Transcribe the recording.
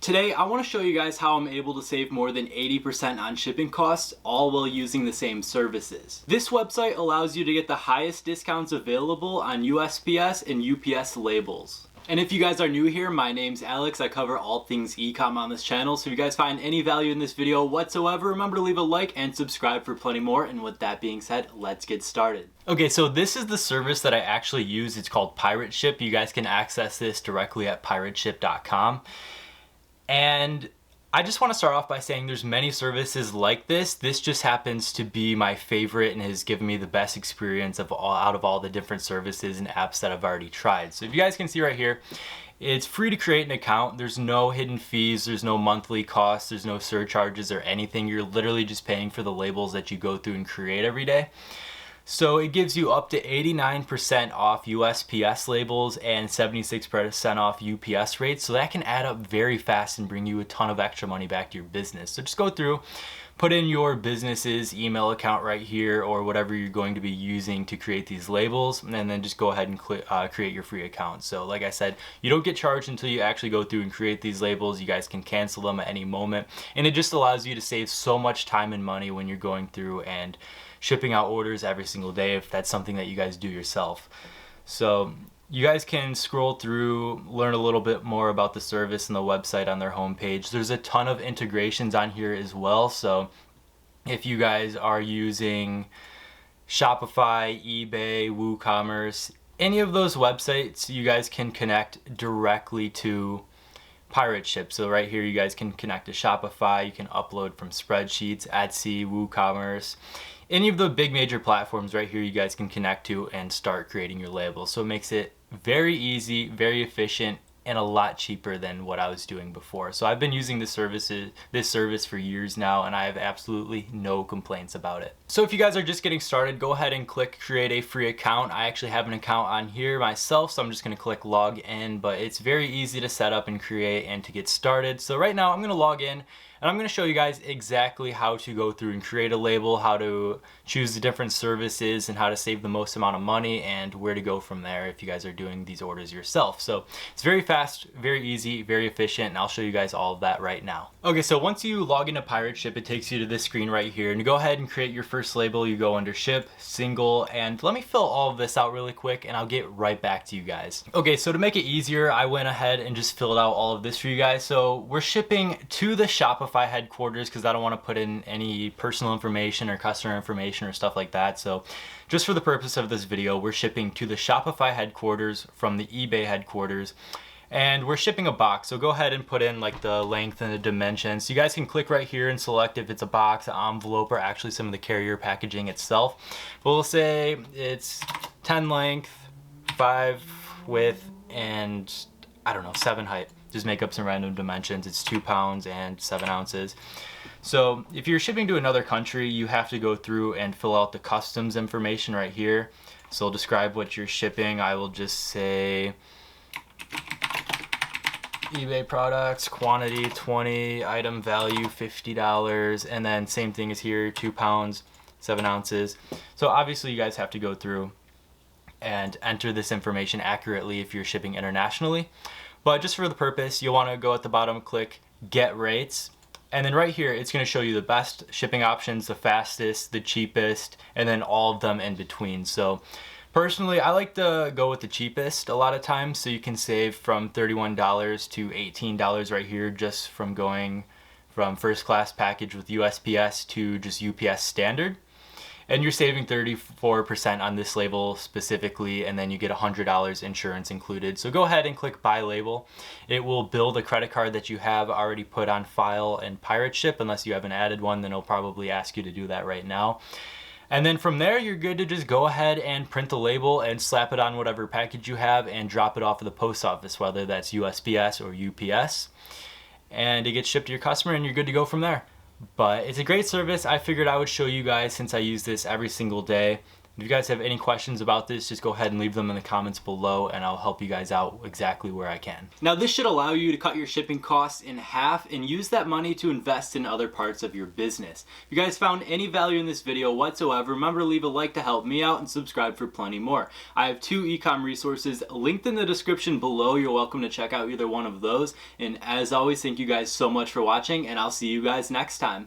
Today, I want to show you guys how I'm able to save more than 80% on shipping costs, all while using the same services. This website allows you to get the highest discounts available on USPS and UPS labels. And if you guys are new here, my name's Alex. I cover all things e-com on this channel. So if you guys find any value in this video whatsoever, remember to leave a like and subscribe for plenty more. And with that being said, let's get started. Okay, so this is the service that I actually use. It's called Pirate Ship. You guys can access this directly at pirateship.com. And I just want to start off by saying there's many services like this. This just happens to be my favorite and has given me the best experience out of all the different services and apps that I've already tried. So if you guys can see right here, it's free to create an account. There's no hidden fees, there's no monthly costs, there's no surcharges or anything. You're literally just paying for the labels that you go through and create every day. So it gives you up to 89% off USPS labels and 76% off UPS rates. So that can add up very fast and bring you a ton of extra money back to your business. So just go through, put in your business's email account right here or whatever you're going to be using to create these labels, and then just go ahead and create your free account. So like I said, you don't get charged until you actually go through and create these labels. You guys can cancel them at any moment. And it just allows you to save so much time and money when you're going through and shipping out orders every single day if that's something that you guys do yourself. So you guys can scroll through, learn a little bit more about the service and the website on their homepage. There's a ton of integrations on here as well. So if you guys are using Shopify, eBay, WooCommerce, any of those websites, you guys can connect directly to Pirate Ship. So right here, you guys can connect to Shopify. You can upload from spreadsheets, Etsy, WooCommerce. Any of the big major platforms right here you guys can connect to and start creating your labels. So it makes it very easy, very efficient, and a lot cheaper than what I was doing before. So I've been using this service for years now, and I have absolutely no complaints about it. So if you guys are just getting started, go ahead and click create a free account. I actually have an account on here myself, so I'm just gonna click log in, but it's very easy to set up and create and to get started. So right now I'm gonna log in, and I'm going to show you guys exactly how to go through and create a label, how to choose the different services, and how to save the most amount of money, and where to go from there if you guys are doing these orders yourself. So it's very fast, very easy, very efficient, and I'll show you guys all of that right now. Okay, so once you log into Pirate Ship, it takes you to this screen right here, and to go ahead and create your first label, you go under ship, single, and let me fill all of this out really quick, and I'll get right back to you guys. Okay, so to make it easier, I went ahead and just filled out all of this for you guys. So we're shipping to the Shopify headquarters because I don't want to put in any personal information or customer information or stuff like that. So just for the purpose of this video, we're shipping to the Shopify headquarters from the eBay headquarters, and we're shipping a box. So go ahead and put in like the length and the dimensions. So you guys can click right here and select if it's a box, an envelope, or actually some of the carrier packaging itself. But we'll say it's 10 length, 5 width, and I don't know, 7 height. Just make up some random dimensions. It's 2 pounds and 7 ounces. So if you're shipping to another country, you have to go through and fill out the customs information right here. So I'll describe what you're shipping. I will just say eBay products, quantity 20, item value $50, and then same thing as here, 2 pounds, 7 ounces. So obviously you guys have to go through and enter this information accurately if you're shipping internationally. But just for the purpose, you'll want to go at the bottom, click get rates, and then right here it's going to show you the best shipping options, the fastest, the cheapest, and then all of them in between. So personally, I like to go with the cheapest a lot of times, so you can save from $31 to $18 right here just from going from first class package with USPS to just UPS standard. And you're saving 34% on this label specifically, and then you get $100 insurance included. So go ahead and click buy label. It will build a credit card that you have already put on file in Pirate Ship. Unless you haven't added one, then it'll probably ask you to do that right now. And then from there, you're good to just go ahead and print the label and slap it on whatever package you have and drop it off at the post office, whether that's USPS or UPS. And it gets shipped to your customer, and you're good to go from there. But it's a great service. I figured I would show you guys since I use this every single day. If you guys have any questions about this, just go ahead and leave them in the comments below and I'll help you guys out exactly where I can. Now this should allow you to cut your shipping costs in half and use that money to invest in other parts of your business. If you guys found any value in this video whatsoever, remember to leave a like to help me out and subscribe for plenty more. I have 2 ecom resources linked in the description below. You're welcome to check out either one of those. And as always, thank you guys so much for watching and I'll see you guys next time.